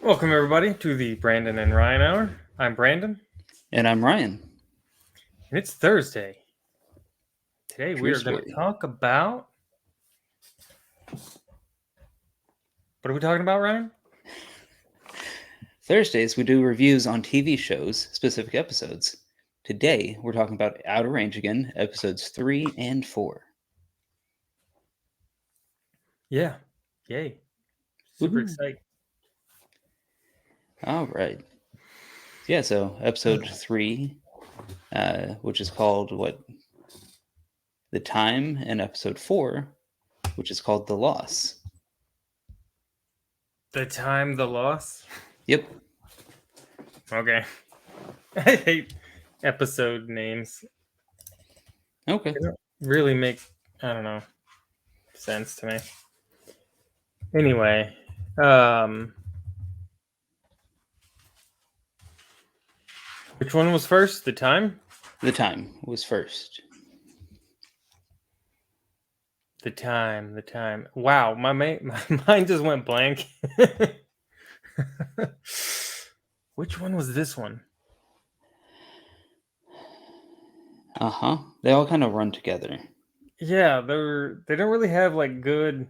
Welcome, everybody, to the Brandon and Ryan Hour. I'm Brandon, And I'm Ryan. and it's Thursday. Today, we True are going to story. talk about. What are we talking about, Ryan? Thursdays, we do reviews on TV shows, specific episodes. Today, we're talking about Outer Range again, episodes 3 and 4. Yeah. Yay. Super Woohoo. excited. All right. Yeah, so episode 3, which is called what? The Time, and episode 4, which is called The Loss. The time, the loss. Yep. Okay. I hate episode names. Okay. They don't really make, I don't know, sense to me. Anyway, which one was first? The time? The Time was first. The time. Wow, my mind just went blank. Which one was this one? Uh-huh. They all kind of run together. Yeah, they don't really have like good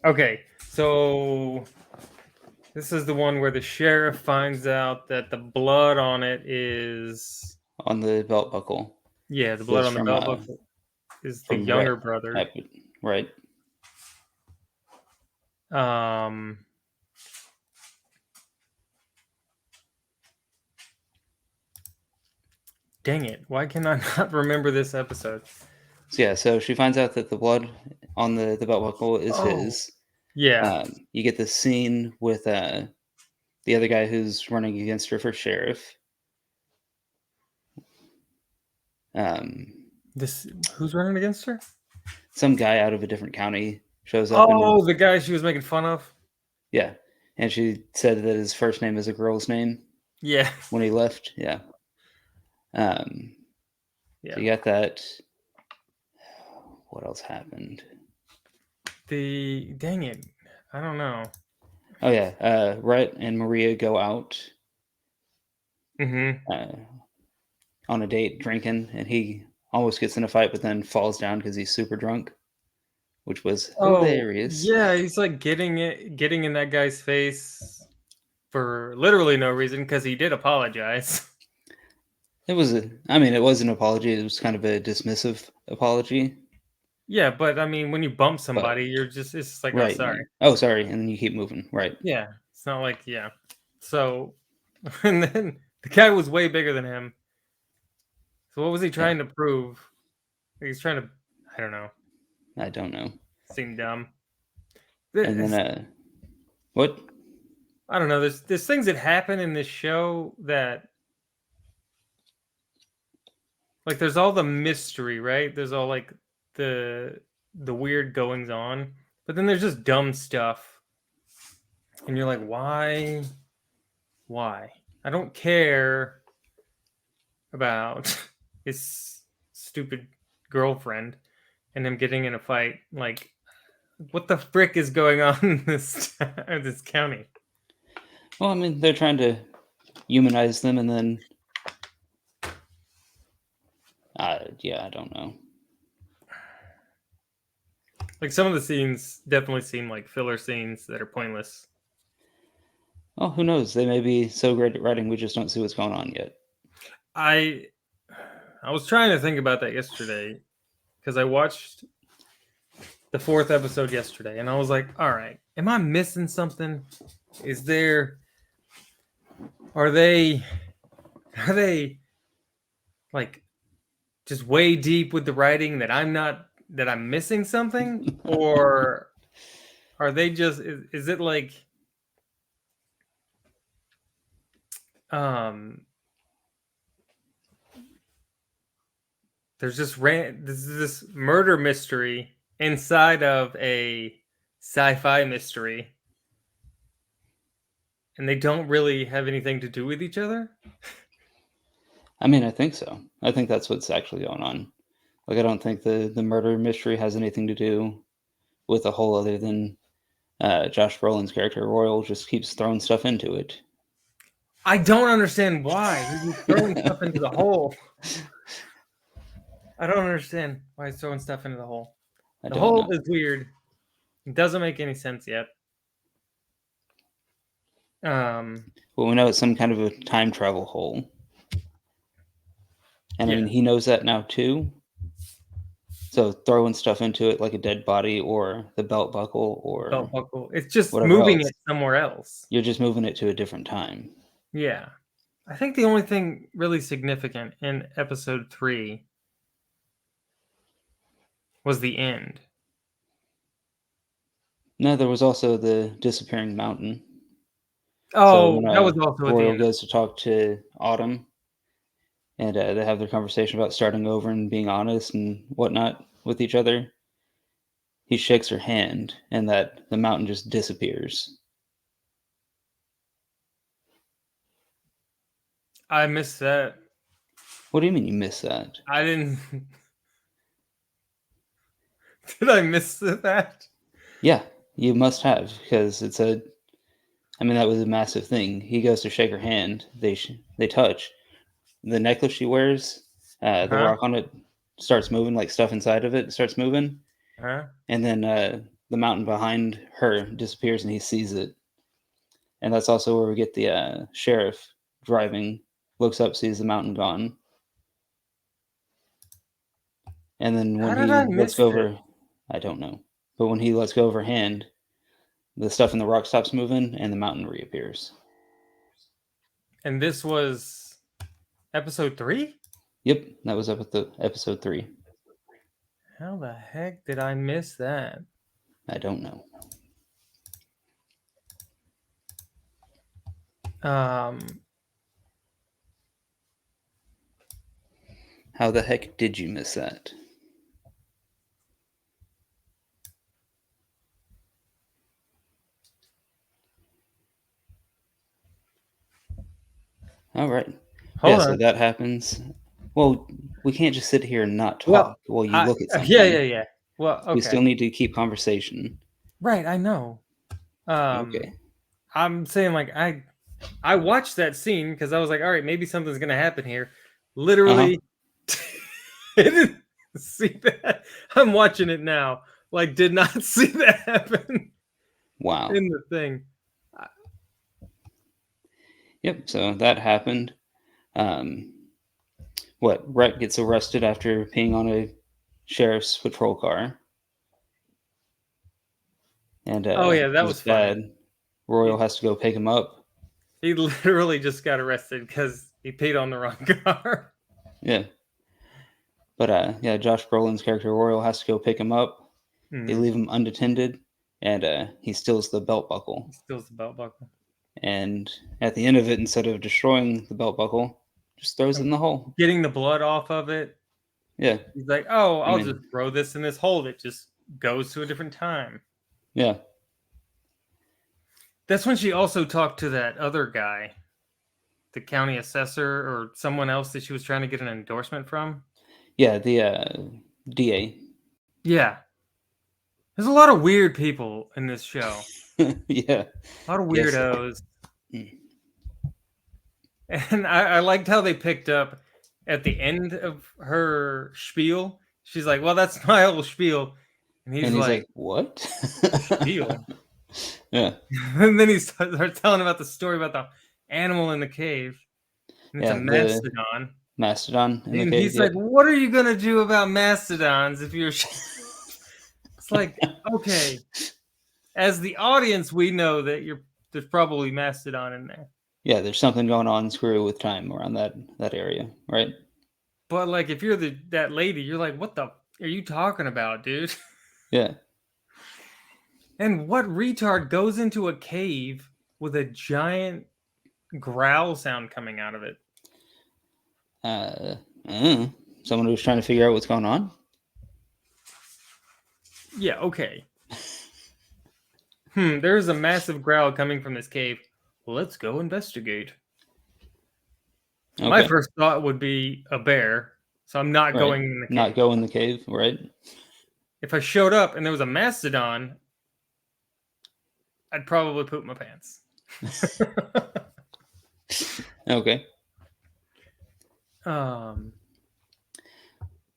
okay, so this is the one where the sheriff finds out that the blood on it is On the belt buckle. the blood Was on the from belt buckle is the from younger Rhett. brother. Right. Um Dang it. Why can I not remember this episode? So she finds out that the blood on the belt buckle is his. Yeah. You get this scene with the other guy who's running against her for sheriff. This who's running against her? Some guy out of a different county shows up. Oh, the guy she was making fun of? Yeah. And she said that his first name is a girl's name Yeah. when he left. Yeah. So you got that. What else happened? Dang it. I don't know. Oh, yeah. Rhett and Maria go out on a date drinking, and he almost gets in a fight, but then falls down because he's super drunk, which was hilarious. Yeah, he's like getting in that guy's face for literally no reason because he did apologize. It was it was an apology. It was kind of a dismissive apology. Yeah, but I mean, when you bump But somebody, it's just like, oh, right. sorry. Oh, sorry. And then you keep moving. Right. Yeah, it's not like, yeah. So, and then the guy was way bigger than him. So what was he trying to prove? He's trying to, I don't know. I don't know. Seemed dumb. And then what? I don't know. There's things that happen in this show that like there's all the mystery, right? There's all like the weird goings on, but then there's just dumb stuff. And you're like, why? Why? I don't care about his stupid girlfriend and him getting in a fight. Like, what the frick is going on in this county? Well, I mean, they're trying to humanize them, and then I don't know. Like some of the scenes definitely seem like filler scenes that are pointless. Well, who knows? They may be so great at writing, we just don't see what's going on yet. I was trying to think about that yesterday because I watched the 4th episode yesterday, and I was like, all right, am I missing something? Are they like just way deep with the writing that I'm missing something? Or are they just, is it like, there's just this murder mystery inside of a sci-fi mystery, and they don't really have anything to do with each other. I mean, I think so. I think that's what's actually going on. Like, I don't think the murder mystery has anything to do with a hole other than Josh Brolin's character Royal just keeps throwing stuff into it. I don't understand why he's throwing stuff into the hole. I don't understand why he's throwing stuff into the hole. I The don't hole know. is weird. It doesn't make any sense yet. Well, we know it's some kind of a time travel hole. And I Yeah. mean, he knows that now too. So throwing stuff into it like a dead body or the belt buckle or belt buckle. It's just whatever moving else. it somewhere else. You're just moving it to a different time. Yeah. I think the only thing really significant in episode 3 was the end. No, there was also the disappearing mountain. Oh, when, that was also at the Royal end. goes to talk to Autumn, and they have their conversation about starting over and being honest and whatnot with each other, he shakes her hand, and that the mountain just disappears. I missed that. What do you mean you missed that? I didn't. Did I miss that? Yeah, you must have, because it's a. I mean, that was a massive thing. He goes to shake her hand. They touch. The necklace she wears, the Huh? rock on it starts moving, like stuff inside of it starts moving, Huh? and then the mountain behind her disappears, and he sees it. And that's also where we get the sheriff driving, looks up, sees the mountain gone, and then How when did I he lets miss go it? over, I don't know, but when he lets go of her hand, the stuff in the rock stops moving, and the mountain reappears. And this was episode 3? Yep, that was up at the episode 3. How the heck did I miss that? I don't know. How the heck did you miss that? All right. Hold So on. that happens. Well, we can't just sit here and not talk Well, while you look at something. yeah. Well, okay. We still need to keep conversation. Right, I know. Okay. I'm saying like I watched that scene because I was like, all right, maybe something's gonna happen here. Literally, I didn't see that. I'm watching it now. Like, did not see that happen Wow. in the thing. Yep. So that happened. Rhett gets arrested after peeing on a sheriff's patrol car. And Oh yeah, that was bad. funny. Royal has to go pick him up. He literally just got arrested because he peed on the wrong car. Yeah. But yeah, Josh Brolin's character Royal has to go pick him up. They leave him unattended, and he steals the belt buckle. Steals the belt buckle. And at the end of it, instead of destroying the belt buckle, just throws it in the hole. Getting the blood off of it. Yeah. He's like, oh, I'll just throw this in this hole. It just goes to a different time. Yeah. That's when she also talked to that other guy, the county assessor or someone else that she was trying to get an endorsement from. Yeah, the DA. Yeah. There's a lot of weird people in this show. Yeah. A lot of weirdos. And I liked how they picked up at the end of her spiel. She's like, well, that's my whole spiel. And he's like, what? Spiel? Yeah. And then he starts telling about the story about the animal in the cave. And it's a mastodon. Mastodon in the and cave. He's like, what are you going to do about mastodons if you're... It's like, okay. As the audience, we know that there's probably mastodon in there. Yeah, there's something going on screwy with time around that area, right? But like, if you're that lady, you're like, what the are you talking about, dude? Yeah. And what retard goes into a cave with a giant growl sound coming out of it? Someone who's trying to figure out what's going on? Yeah, okay. There's a massive growl coming from this cave. Let's go investigate. Okay. My first thought would be a bear, so I'm not going in the cave. Not go in the cave, right? if I showed up and there was a mastodon, I'd probably poop my pants. Okay.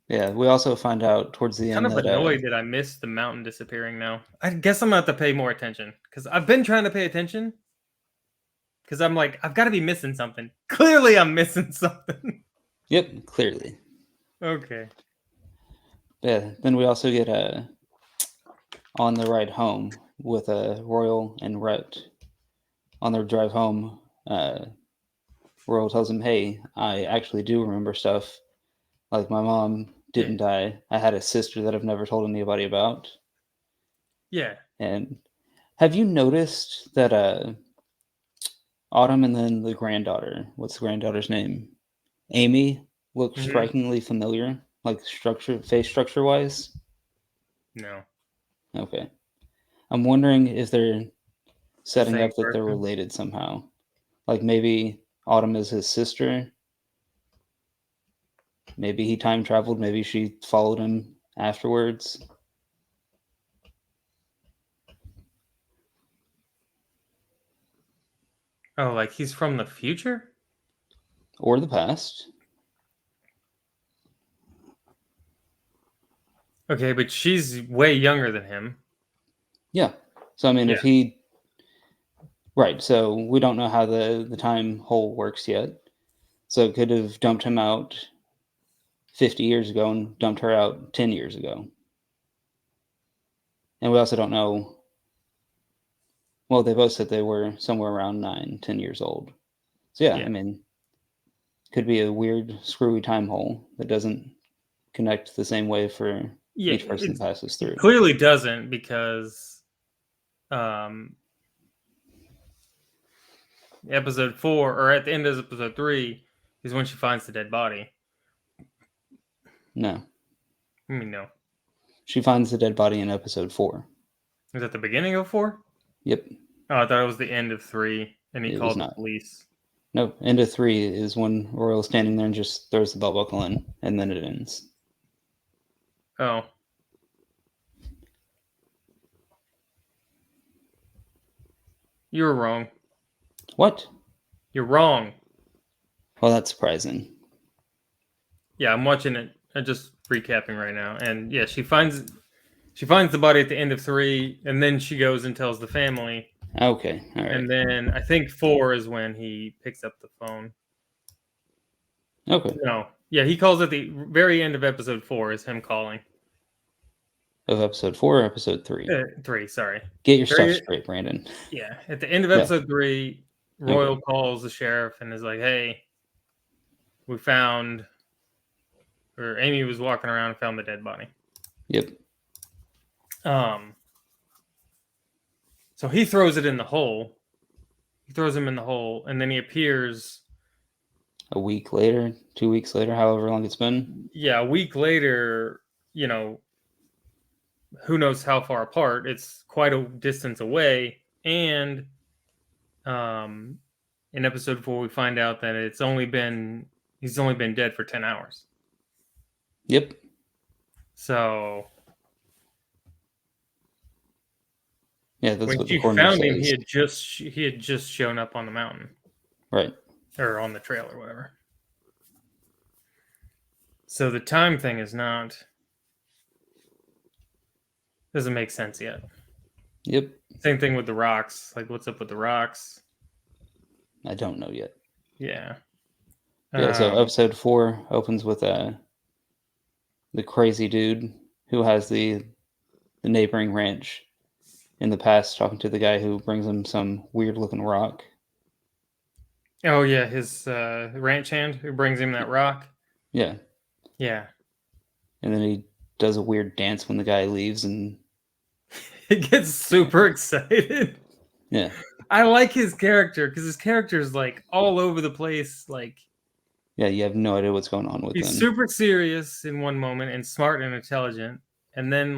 Yeah, we also find out towards the Kind end of that annoyed that I missed the mountain disappearing now. I guess I'm gonna have to pay more attention because I've been trying to pay attention because I'm like, I've got to be missing something. Clearly, I'm missing something. yep, clearly. Okay. Yeah, then we also get on the ride home with Royal and Rhett. On their drive home, Royal tells him, "Hey, I actually do remember stuff. Like my mom didn't die. I had a sister that I've never told anybody about." Yeah. And have you noticed that Autumn and then the granddaughter, what's the granddaughter's name? Amy looks Hmm. strikingly familiar, like face structure wise. No. Okay. I'm wondering if they're setting Same up that they're person. related somehow. Like maybe Autumn is his sister. Maybe he time traveled. Maybe she followed him afterwards. Oh, like he's from the future? Or the past. Okay, but she's way younger than him. Yeah. So I mean, Yeah. if he right, so we don't know how the time hole works yet. So it could have dumped him out 50 years ago and dumped her out 10 years ago. And we also don't know. Well, they both said they were somewhere around 9, 10 years old. So yeah, Yeah. I mean, could be a weird, screwy time hole that doesn't connect the same way for Yeah. each person that passes It through. clearly doesn't because um episode 4 or at the end of episode 3 is when she finds the dead body. No, I mean, no. she finds the dead body in episode 4. Is that the beginning of 4? Yep, Oh, I thought it was the end of 3 and he it was called the not. police. No, end of 3 is when Royal's standing there and just throws the belt buckle in, and then it ends. Oh. You were wrong. What? You're wrong. Well, that's surprising. Yeah, I'm watching it. I'm just recapping right now. And yeah, she finds the body at the end of 3 and then she goes and tells the family. Okay, all right. And then I think 4 is when he picks up the phone. Okay. No. Yeah, he calls at the very end of episode 4 is him calling. Of episode 4 or episode 3? 3, sorry. Get your stuff Very, straight, Brandon. yeah, at the end of Yeah. episode 3, Royal Okay. calls the sheriff and is like, "Hey, we found," or Amy was walking around and found the dead body. Yep. So he throws it in the hole. He throws him in the hole, and then he appears. A week later, 2 weeks later, however long it's been. Yeah, a week later. You know, who knows how far apart? It's quite a distance away, and in episode 4, we find out that he's only been dead for 10 hours. Yep. So yeah, that's when what the she coroner found him, says. he had just shown up on the mountain, Right. or on the trail, or whatever. So the time thing is doesn't make sense yet. Yep. Same thing with the rocks. Like, what's up with the rocks? I don't know yet. Yeah. Yeah, so episode 4 opens with the crazy dude who has the neighboring ranch in the past talking to the guy who brings him some weird looking rock. Oh yeah, his ranch hand who brings him that rock. Yeah. Yeah. And then he does a weird dance when the guy leaves, and He gets super excited. yeah. I like his character because his character is like all over the place. Like, Yeah, you have no idea what's going on with he's him. super serious in one moment and smart and intelligent, and then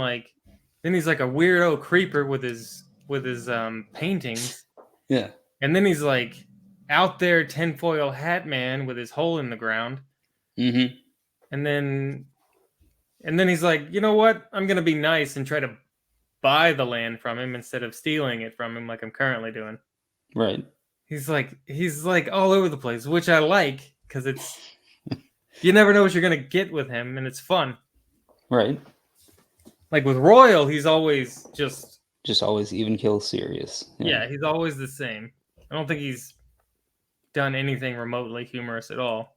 he's like a weirdo creeper with his paintings. Yeah. And then he's like out there tinfoil hat man with his hole in the ground. Mm-hmm. And then And then he's like, you know what? I'm gonna be nice and try to buy the land from him instead of stealing it from him like I'm currently doing. Right. He's like all over the place, which I like because it's you never know what you're gonna get with him, and it's fun. Right. Like with Royal, he's always just Just always even kill serious. yeah, he's always the same. I don't think he's done anything remotely humorous at all.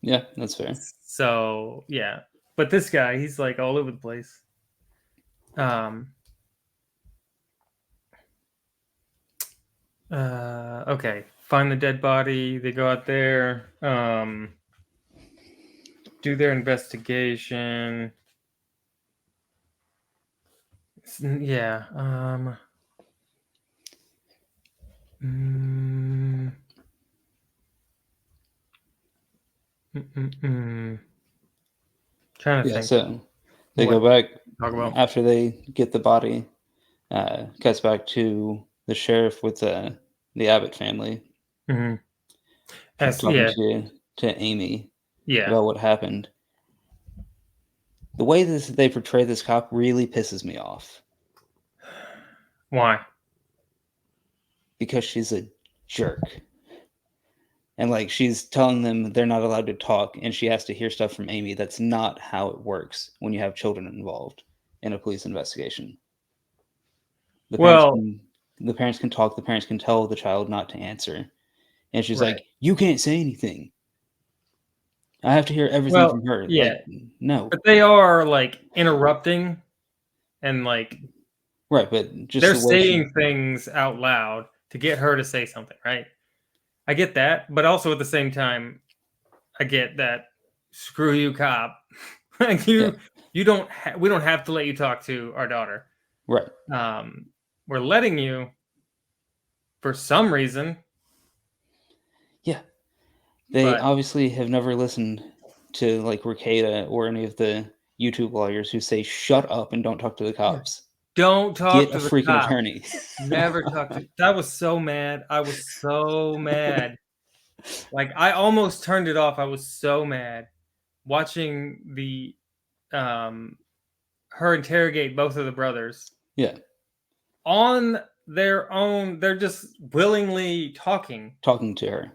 Yeah, that's fair. So yeah, but this guy, he's like all over the place. Okay, find the dead body. They go out there, do their investigation. Yeah. Mm, Trying to Yeah, think. so they What go back talk about? after they get the body. Cuts back to the sheriff with the Abbott family Mm-hmm. talking Yeah, to Amy yeah. about what happened. The way they portray this cop really pisses me off Why? because she's a jerk. And like she's telling them they're not allowed to talk and she has to hear stuff from Amy. That's not how it works when you have children involved in a police investigation. The parents Well, can the parents can talk, the parents can tell the child not to answer. And she's right. like, "You can't say anything. I have to hear everything Well, from her." yeah, Like, no. but they are like interrupting and like Right, but just they're the way she saying things out loud to get her to say something, right? I get that, but also at the same time, I get that screw you, cop. Like Yeah, you don't we don't have to let you talk to our daughter. right. Um, we're letting you for some reason, Yeah. They but obviously have never listened to like Ricada or any of the YouTube lawyers who say shut up and don't talk to the yeah, cops. don't Get talk a to the freaking cop. attorney. Never talk to. That was so mad. I was so mad. Like I almost turned it off. I was so mad watching the um her interrogate both of the brothers Yeah, on their own. They're just willingly talking. talking to her.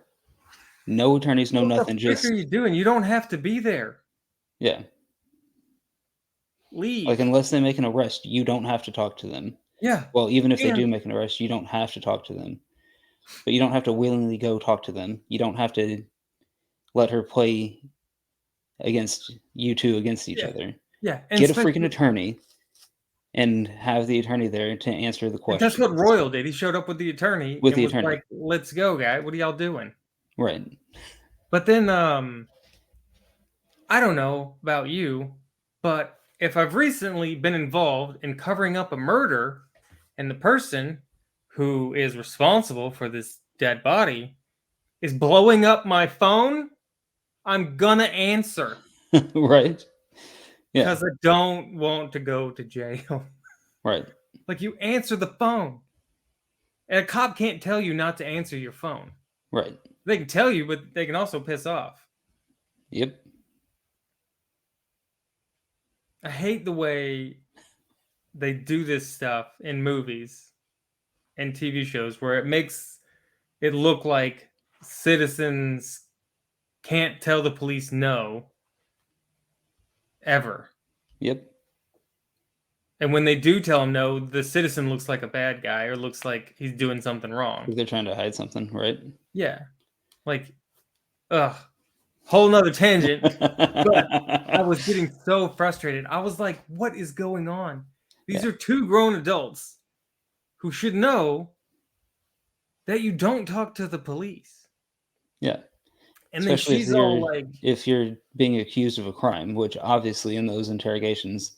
No attorneys, no What the nothing, frick are just you doing? You don't have to be there. yeah. Like Leave. unless they make an arrest, you don't have to talk to them. Yeah. Well, even if they And do make an arrest, you don't have to talk to them. But you don't have to willingly go talk to them. You don't have to let her play against you two against each yeah, other. yeah. And Get a freaking especially attorney and have the attorney there to answer the and that's what questions Royal did. He showed up with the attorney with and the was attorney. like, "Let's go, guy. What are y'all doing?" Right. But then I don't know about you, but if I've recently been involved in covering up a murder and the person who is responsible for this dead body is blowing up my phone, I'm gonna answer Right. Yeah. because I don't want to go to jail. Right. Like you answer the phone. And a cop can't tell you not to answer your phone. Right. They can tell you, but they can also piss off. Yep. I hate the way they do this stuff in movies and TV shows where it makes it look like citizens can't tell the police no ever. Yep. And when they do tell him no, the citizen looks like a bad guy or looks like he's doing something wrong. Like they're trying to hide something, right? Yeah. Like, ugh. Whole nother tangent. But I was getting so frustrated. I was like, what is going on? These Yeah. are two grown adults who should know that you don't talk to the police. Yeah. And then Especially she's all like, if you're being accused of a crime, which obviously in those interrogations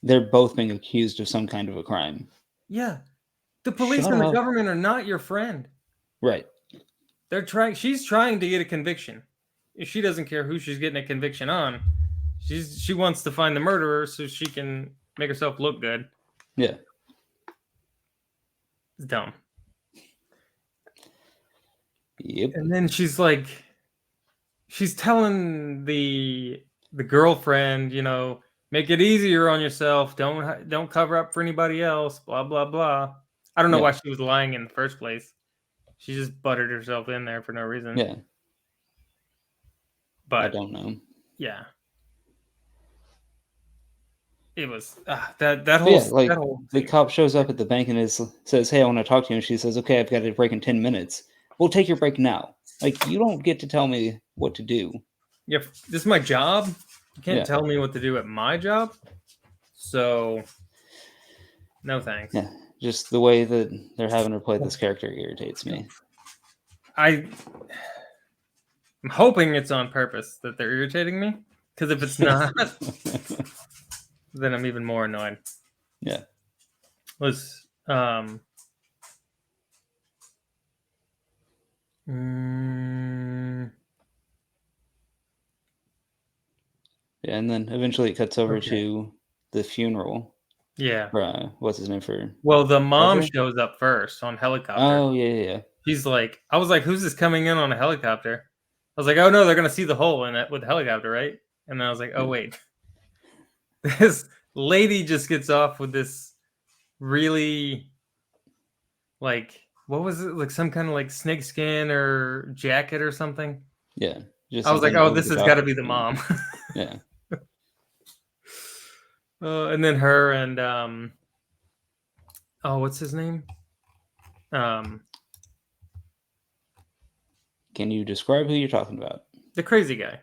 they're both being accused of some kind of a crime. yeah, the police Shut and the up. government are not your friend. Right. She's trying to get a conviction. She doesn't care who she's getting a conviction on. She wants to find the murderer so she can make herself look good. Yeah. It's dumb. Yep. And then she's like, she's telling the the girlfriend, make it easier on yourself. Don't cover up for anybody else. Blah blah blah. I don't know Yeah. why she was lying in the first place. She just buttered herself in there for no reason. Yeah. I But don't know. yeah, it was that But whole yeah, like that whole the thing. cop shows up at the bank and says, "Hey, I want to talk to you." And she says, "Okay, I've got a break in 10 minutes." Well, take your break now. Like you don't get to tell me what to do. Yep, this is my job. You can't Yeah. tell me what to do at my job. So, no thanks. Yeah. Just the way that they're having her play this character irritates me. I'm hoping it's on purpose that they're irritating me. Because if it's not, then I'm even more annoyed. Yeah. Was Yeah, and then eventually it cuts over okay. to the funeral. Yeah. For, what's his name for? Well, the mom Trevor? shows up first on helicopter. Oh yeah. She's like, I was like, who's this coming in on a helicopter? I was like, oh no, they're gonna see the hole in it with the helicopter, right? And then I was like, oh Yeah. wait, this lady just gets off with this really like what was it like some kind of like snake skin or jacket or something. Yeah. Just I was like, something oh, over this the has top got to of be the it. mom. Yeah. And then her and oh, what's his name? Can you describe who you're talking about? The crazy guy.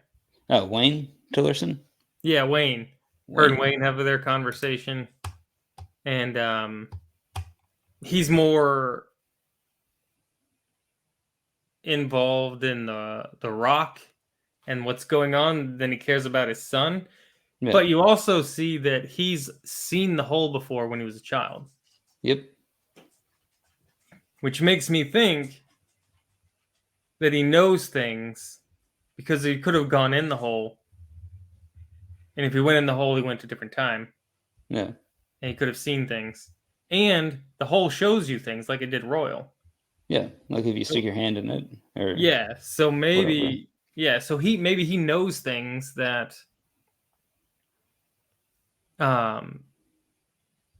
Oh, Wayne Tillerson? Yeah, Wayne. Her and Wayne. Wayne have their conversation, and he's more involved in the Rock and what's going on than he cares about his son. Yeah. But you also see that he's seen the hole before when he was a child, Yep. which makes me think that he knows things because he could have gone in the hole. And if he went in the hole, he went to a different time. Yeah. And he could have seen things. And the hole shows you things like it did Royal. Yeah. Like if you stick your hand in it or Yeah. So maybe whatever. so he knows things that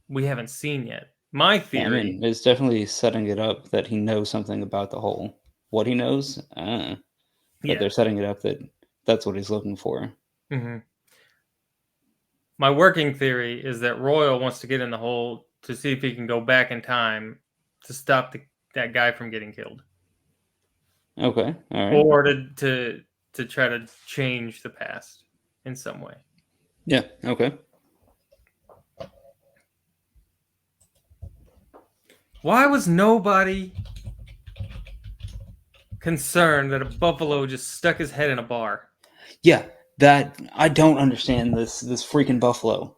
we haven't seen yet. My I theory. mean, it's definitely setting it up that he knows something about the hole. What he knows? But Yeah. they're setting it up that that's what he's looking for. Mm-hmm. My working theory is that Royal wants to get in the hole to see if he can go back in time to stop that guy from getting killed, Okay. All right. or to try to change the past in some way. Yeah. Okay. Why was nobody concerned that a buffalo just stuck his head in a bar? Yeah. That I don't understand this freaking buffalo.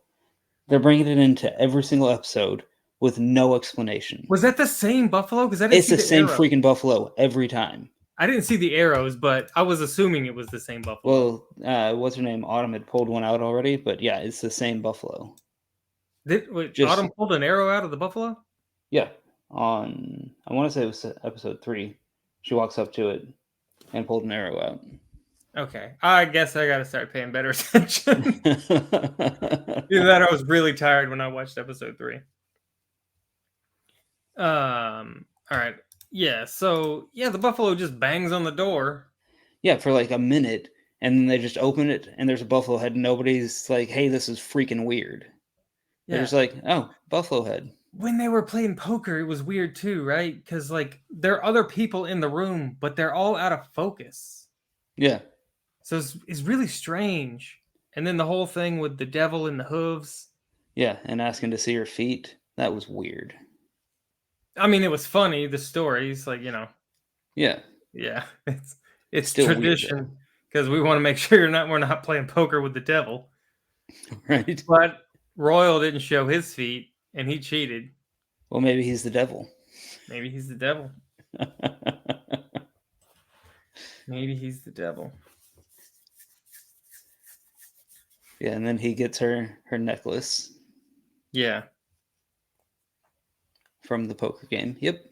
They're bringing it into every single episode with no explanation. Was that the same buffalo? Because I didn't It's see the same arrow. freaking buffalo every time. I didn't see the arrows, but I was assuming it was the same buffalo. Well, what's her name? Autumn had pulled one out already, but yeah, it's the same buffalo. Wait, Just Autumn pulled an arrow out of the buffalo? yeah, on I want to say it was episode 3. She walks up to it and pulled an arrow out. Okay, I guess I got to start paying better attention. Either that, or I was really tired when I watched episode 3. All right. Yeah. So yeah, the buffalo just bangs on the door. Yeah, for like a minute, and then they just open it, and there's a buffalo head. And nobody's like, "Hey, this is freaking weird." They're Yeah. just like, "Oh, buffalo head." When they were playing poker, it was weird too, right? Because like there are other people in the room, but they're all out of focus. Yeah. So it's really strange. And then the whole thing with the devil in the hooves. Yeah, and asking to see her feet. That was weird. I mean, it was funny, the stories, like, Yeah. yeah, it's Still weird, tradition because we want to make sure we're not playing poker with the devil. right? But Royal didn't show his feet and he cheated. Well, maybe he's the devil. Maybe he's the devil. Maybe he's the devil. Yeah, and then he gets her necklace Yeah. from the poker game. Yep.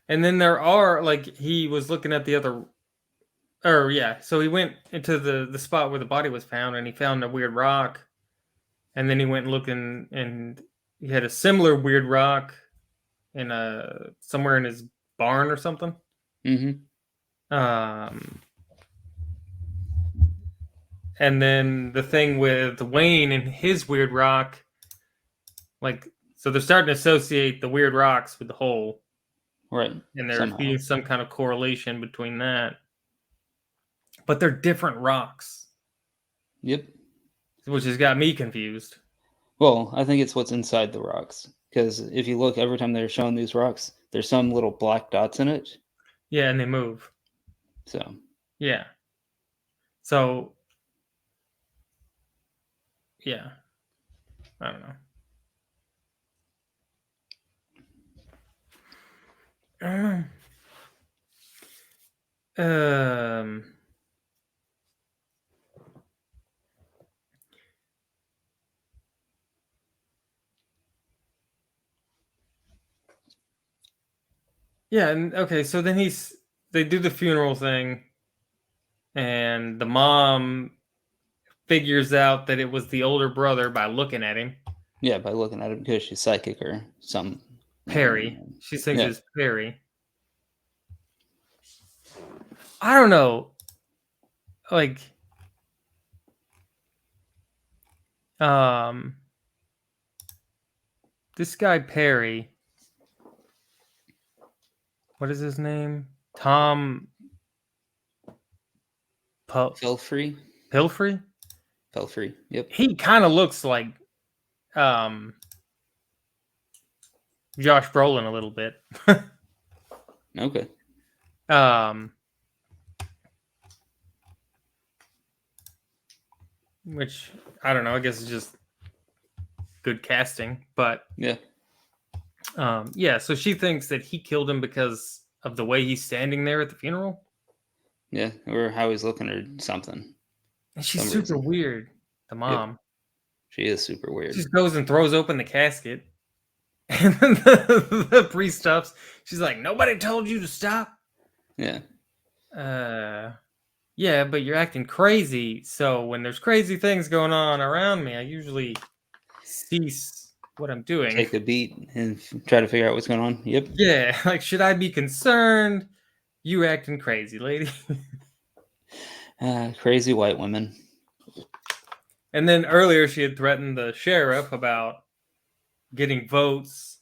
And then there are like he was looking at the other or yeah, so he went into the spot where the body was found, and he found a weird rock, and then he went looking, and he had a similar weird rock in a somewhere in his barn or something. Mm-hmm. Um, and then the thing with Wayne and his weird rock, like, so they're starting to associate the weird rocks with the hole, Right. and there's Somehow. being some kind of correlation between that. But they're different rocks, Yep. which has got me confused. Well, I think it's what's inside the rocks. Because if you look, every time they're showing these rocks, there's some little black dots in it. Yeah, and they move. So, Yeah. So, yeah. I don't know. Yeah, and okay, so then they do the funeral thing, and the mom figures out that it was the older brother by looking at him. yeah, by looking at it because she's psychic or some. Perry. She thinks Yeah. it's Perry. I don't know. Like, um, this guy Perry. What is his name? Tom Pelfrey. Pilfrey. Pelfrey. Yep. He kind of looks like Josh Brolin a little bit. Okay. Which I don't know. I guess it's just good casting, but Yeah. yeah. So she thinks that he killed him because of the way he's standing there at the funeral, Yeah. Or how he's looking or something. and she's Some super reason. weird. The mom. Yep. She is super weird. She just goes and throws open the casket, and then the priest stops. She's like, "Nobody told you to stop." Yeah. Yeah, but you're acting crazy. So when there's crazy things going on around me, I usually cease what I'm doing. Take a beat and try to figure out what's going on. Yep. Yeah, like, should I be concerned? You acting crazy, lady. Crazy white women. And then earlier she had threatened the sheriff about getting votes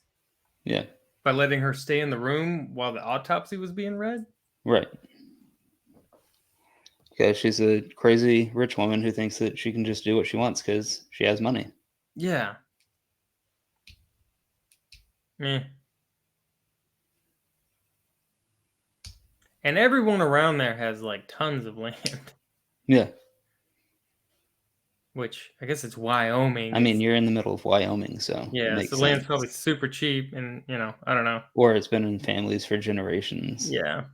Yeah. by letting her stay in the room while the autopsy was being read. Right. Because she's a crazy rich woman who thinks that she can just do what she wants because she has money. Yeah. Meh. And everyone around there has like tons of land, Yeah. which I guess it's Wyoming. I mean, you're in the middle of Wyoming, so it Yeah, makes so land's sense. probably super cheap, and I don't know. Or it's been in families for generations. Yeah.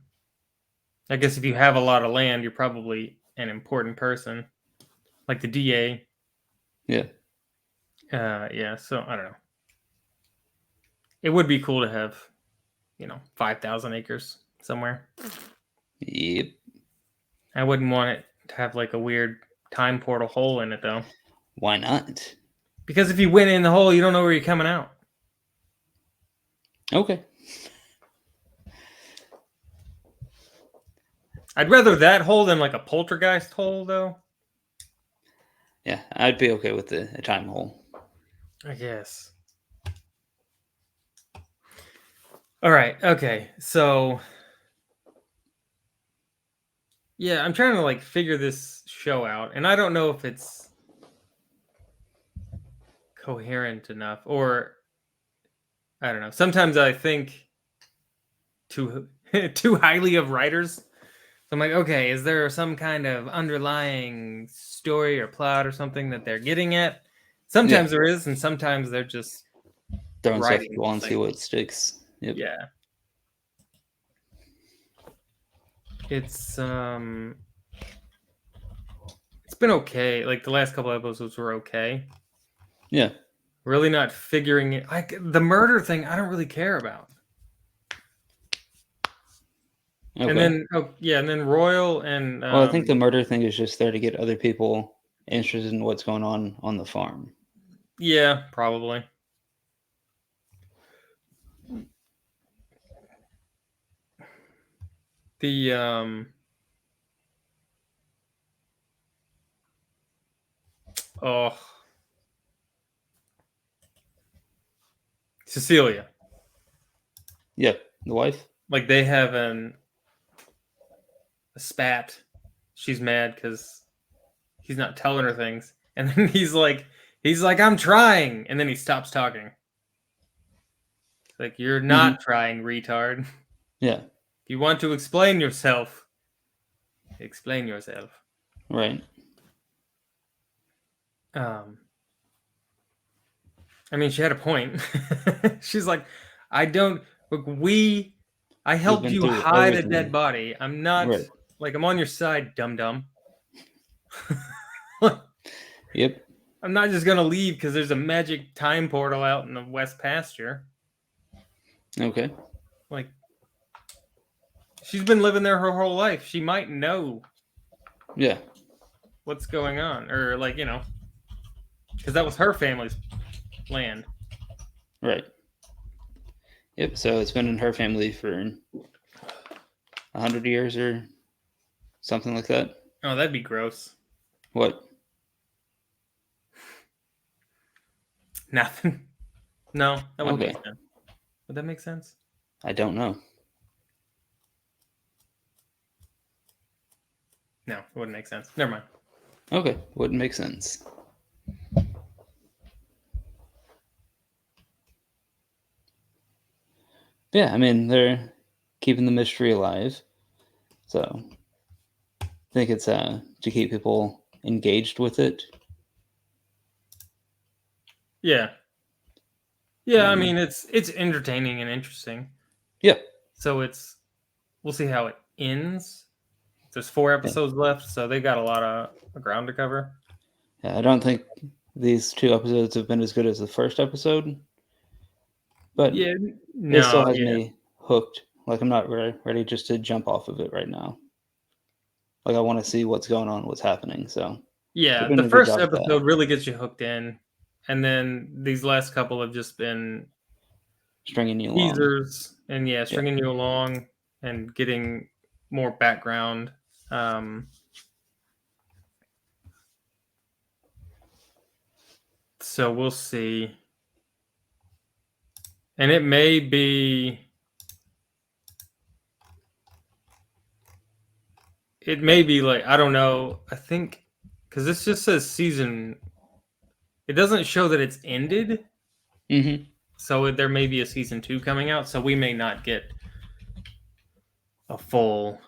I guess if you have a lot of land, you're probably an important person, like the DA. Yeah. Yeah, so I don't know. It would be cool to have, 5,000 acres somewhere. Yep. I wouldn't want it to have like a weird time portal hole in it, though. Why not? Because if you went in the hole, you don't know where you're coming out. Okay. I'd rather that hole than like a poltergeist hole, though. Yeah, I'd be okay with a time hole. I guess. All right. Okay. So, yeah, I'm trying to like figure this show out, and I don't know if it's coherent enough, or I don't know. Sometimes I think too too highly of writers. So I'm like, okay, is there some kind of underlying story or plot or something that they're getting at? Sometimes there is, and sometimes they're just throwing stuff writing you want to see things. what sticks. Yep. Yeah. It's been okay. Like the last couple episodes were okay. Yeah. Really not figuring it. Like the murder thing, I don't really care about. And then and then Royal and Well, I think the murder thing is just there to get other people interested in what's going on the farm. yeah, probably. The oh, Cecilia. Yeah, the wife. Like they have a spat. She's mad because he's not telling her things, and then he's like, I'm trying, and then he stops talking. Like, you're not trying, retard. Yeah. If you want to explain yourself, explain yourself. Right. I mean, she had a point. She's like, I don't look. I helped been you through hide a everything. dead body. I'm not Right. like I'm on your side, dum dum. Yep. I'm not just gonna leave because there's a magic time portal out in the West Pasture. Okay. Like, she's been living there her whole life. She might know Yeah. what's going on, or like, you know, because that was her family's land. Right. Yep. So it's been in her family for 100 years or something like that. Oh, that'd be gross. What? Nothing. No, that wouldn't Okay. make sense. Would that make sense? I don't know. No, it wouldn't make sense. Never mind. Okay. Wouldn't make sense. Yeah, I mean, they're keeping the mystery alive. So I think it's to keep people engaged with it. Yeah. Yeah, I mean it's entertaining and interesting. Yeah. So we'll see how it ends. There's 4 episodes left, so they got a lot of ground to cover. Yeah, I don't think these 2 episodes have been as good as the first episode, but Yeah, it still no, has yeah. me hooked. Like I'm not ready just to jump off of it right now. Like I want to see what's going on, what's happening. So they're Yeah, doing the a good first job of that. episode really gets you hooked in, and then these last couple have just been Stringing you along. teasers and stringing you along and getting more background. So we'll see. And it may be like, I don't know. I think because this just says season. It doesn't show that it's ended. Mm-hmm. So there may be a season 2 coming out. So we may not get a full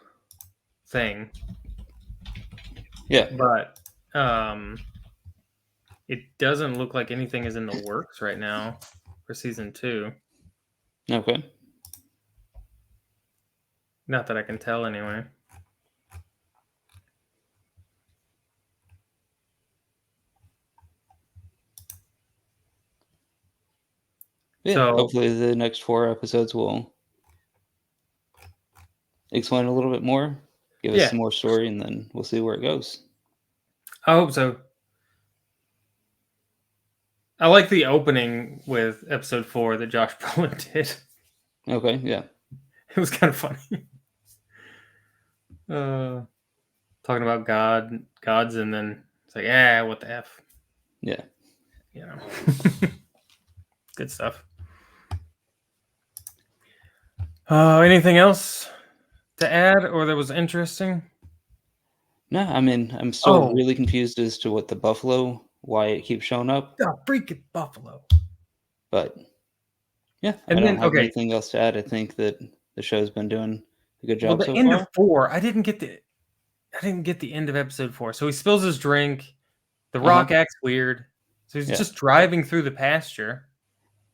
thing. Yeah. But it doesn't look like anything is in the works right now for season 2. Okay. Not that I can tell anyway. Yeah. So Hopefully the next 4 episodes will explain a little bit more, give us some more story, and then we'll see where it goes. I hope so. I like the opening with episode 4 that Josh Brolin did. Okay, yeah. It was kind of funny. Talking about gods, and then it's like, what the F? Yeah. You know. Good stuff. Anything else to add or that was interesting? No, I mean, I'm still really confused as to what the buffalo, why it keeps showing up. Oh, freaking buffalo. But yeah, And I don't then, have anything else to add. I think that the show's been doing a good job the so end far. of 4, I didn't get the end of episode 4. So he spills his drink. The Rock acts weird. So he's just driving through the pasture.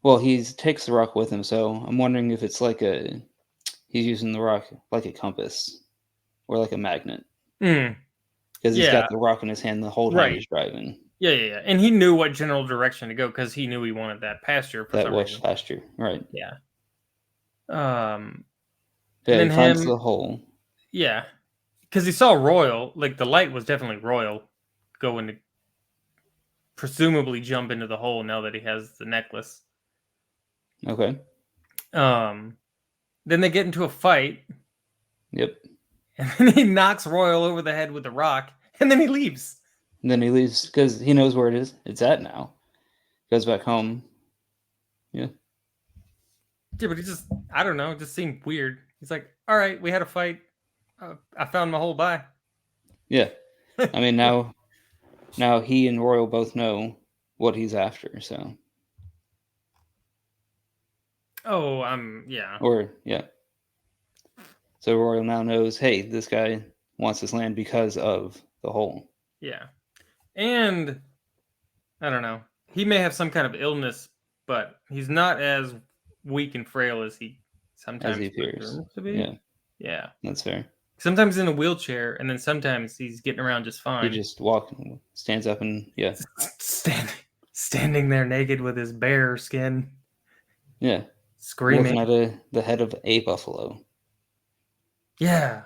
Well, he takes the rock with him, so I'm wondering if it's like he's using the rock like a compass or like a magnet. Because he's got the rock in his hand the whole time he's driving. Yeah. And he knew what general direction to go because he knew he wanted that pasture for that pasture, right? Yeah. Yeah, he finds the hole. Yeah, because he saw Royal. Like the light was definitely Royal going to presumably jump into the hole now that he has the necklace. Okay. Then they get into a fight, Yep. and then he knocks Royal over the head with a rock, and then he leaves. And then he leaves because he knows where it's at now. Goes back home. Yeah. Yeah, but he just, I don't know, it just seemed weird. He's like, all right, we had a fight. I found my hole. Bye. Yeah. I mean, now he and Royal both know what he's after, so. Oh, yeah. Or, yeah. So Royal now knows, hey, this guy wants this land because of the hole. Yeah. And, I don't know, he may have some kind of illness, but he's not as weak and frail as he sometimes As he appears. presumes to be. Yeah, Yeah. that's fair. Sometimes in a wheelchair, and then sometimes he's getting around just fine. He just stands up and, yeah. Standing there naked with his bare skin. Yeah. Screaming. Looking at the head of a buffalo. Yeah.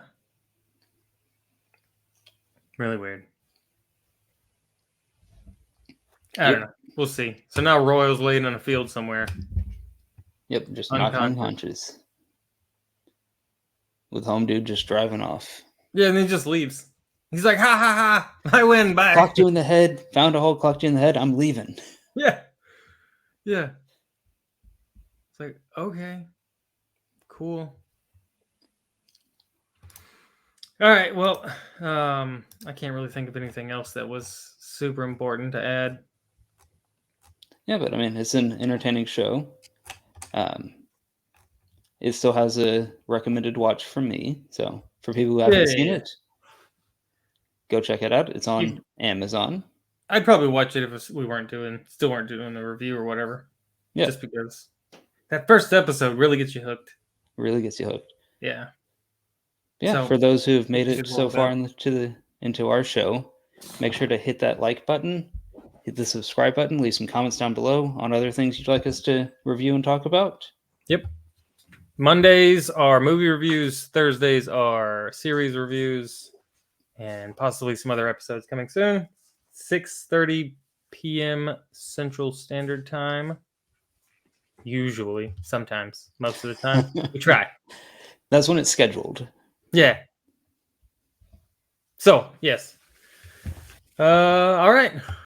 Really weird. I don't know. We'll see. So now Royal's laying on a field somewhere. Yep, just knocking unconscious. With home dude just driving off. Yeah, and then he just leaves. He's like, ha ha ha, I win, bye. Clocked you in the head, found a hole, clocked you in the head, I'm leaving. Yeah. Yeah. It's like, okay. Cool. All right, well, I can't really think of anything else that was super important to add. Yeah, but I mean, it's an entertaining show. It still has a recommended watch from me. So for people who haven't seen it, go check it out. It's on Amazon. I'd probably watch it if we still weren't doing the review or whatever. Yeah. Just because that first episode really gets you hooked. Really gets you hooked. Yeah. Yeah. So, for those who have made it so far that. into our show, make sure to hit that like button, hit the subscribe button, leave some comments down below on other things you'd like us to review and talk about. Yep. Mondays are movie reviews. Thursdays are series reviews, and possibly some other episodes coming soon. 6:30 p.m. Central Standard Time. Usually, sometimes, most of the time, we try. That's when it's scheduled. Yeah. So, yes. All right.